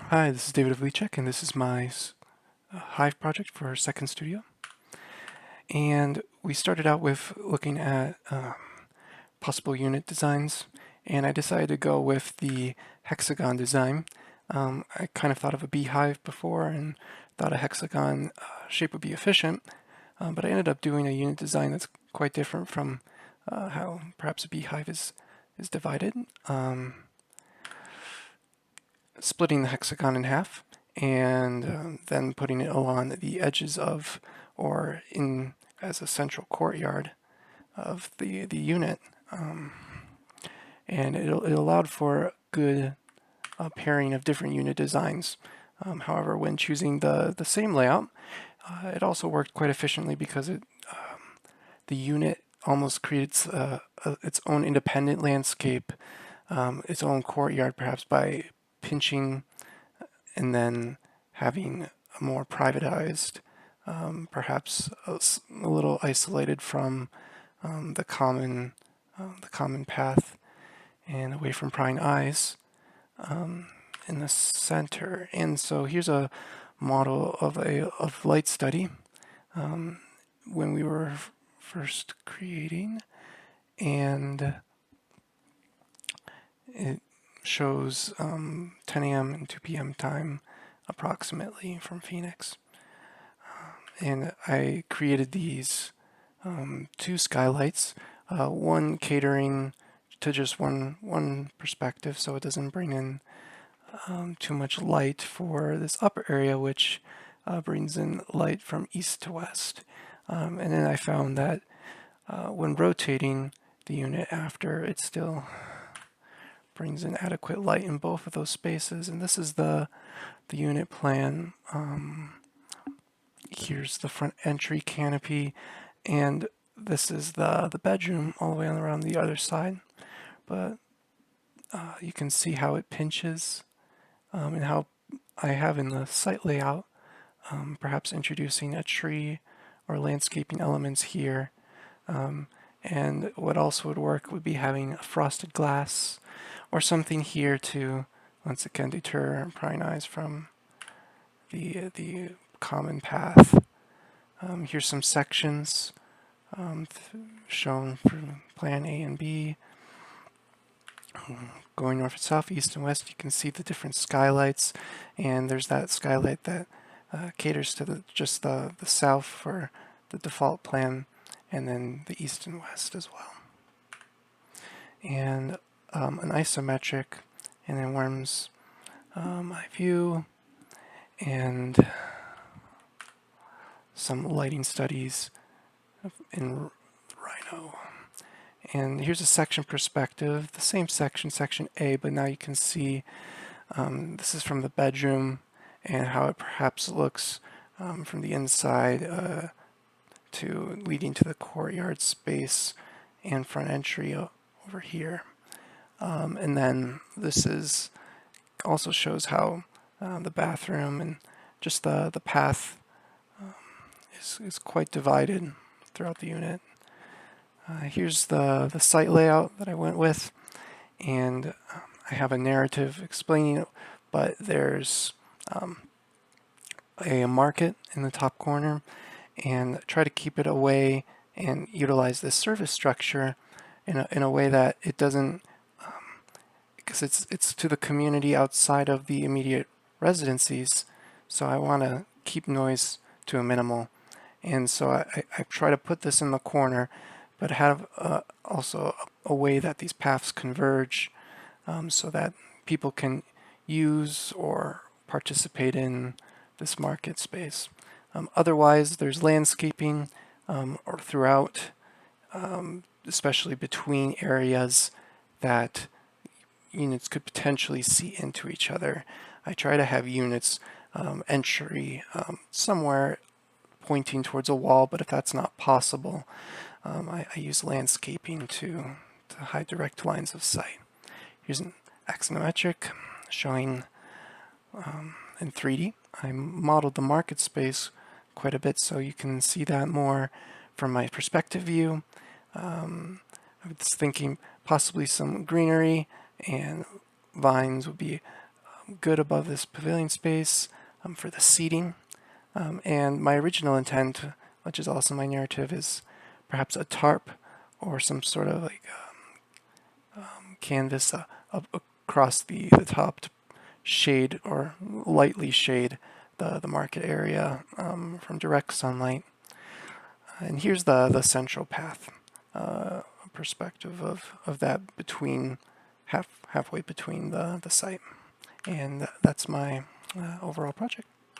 Hi, this is David of Leachek, and this is my Hive project for Second Studio. And we started out with looking at possible unit designs, and I decided to go with the hexagon design. I kind of thought of a beehive before and thought a hexagon shape would be efficient, but I ended up doing a unit design that's quite different from how perhaps a beehive is divided. Splitting the hexagon in half and then putting it along the edges of or in as a central courtyard of the unit. And it allowed for good pairing of different unit designs. However, when choosing the same layout, it also worked quite efficiently because the unit almost creates its own independent landscape, its own courtyard, perhaps by pinching and then having a more privatized, perhaps a little isolated from the common path and away from prying eyes in the center. And so here's a model of light study when we were first creating, and it shows 10 a.m. and 2 p.m. time approximately from Phoenix. And I created these two skylights, one catering to just one perspective, so it doesn't bring in too much light for this upper area, which brings in light from east to west. And then I found that when rotating the unit after, it still brings in adequate light in both of those spaces. And this is the unit plan. Here's the front entry canopy, and this is the bedroom all the way around the other side. But you can see how it pinches and how I have in the site layout, perhaps introducing a tree or landscaping elements here. And what also would work would be having a frosted glass or something here to once again deter prying eyes from the common path. Here's some sections shown for plan A and B. Going north and south, east and west, you can see the different skylights, and there's that skylight that caters to just the south for the default plan, and then the east and west as well. And an isometric, and then Worm's my view, and some lighting studies in Rhino. And here's a section perspective, the same section, section A, but now you can see this is from the bedroom and how it perhaps looks from the inside to leading to the courtyard space and front entry over here. And then this is also shows how the bathroom and just the path is quite divided throughout the unit. Here's the site layout that I went with, and I have a narrative explaining it, but there's a market in the top corner, and try to keep it away and utilize this service structure in a way that it doesn't, because it's to the community outside of the immediate residencies, so I want to keep noise to a minimal. And so I try to put this in the corner, but have also a way that these paths converge so that people can use or participate in this market space. Otherwise, there's landscaping or throughout, especially between areas that units could potentially see into each other. I try to have units entry somewhere pointing towards a wall, but if that's not possible, I use landscaping to hide direct lines of sight. Here's an axonometric showing in 3D. I modeled the market space quite a bit so you can see that more from my perspective view. I was thinking possibly some greenery and vines would be good above this pavilion space for the seating. And my original intent, which is also my narrative, is perhaps a tarp or some sort of like canvas across the top to shade or lightly shade the market area from direct sunlight. And here's the central path perspective of that between halfway between the site. And that's my overall project.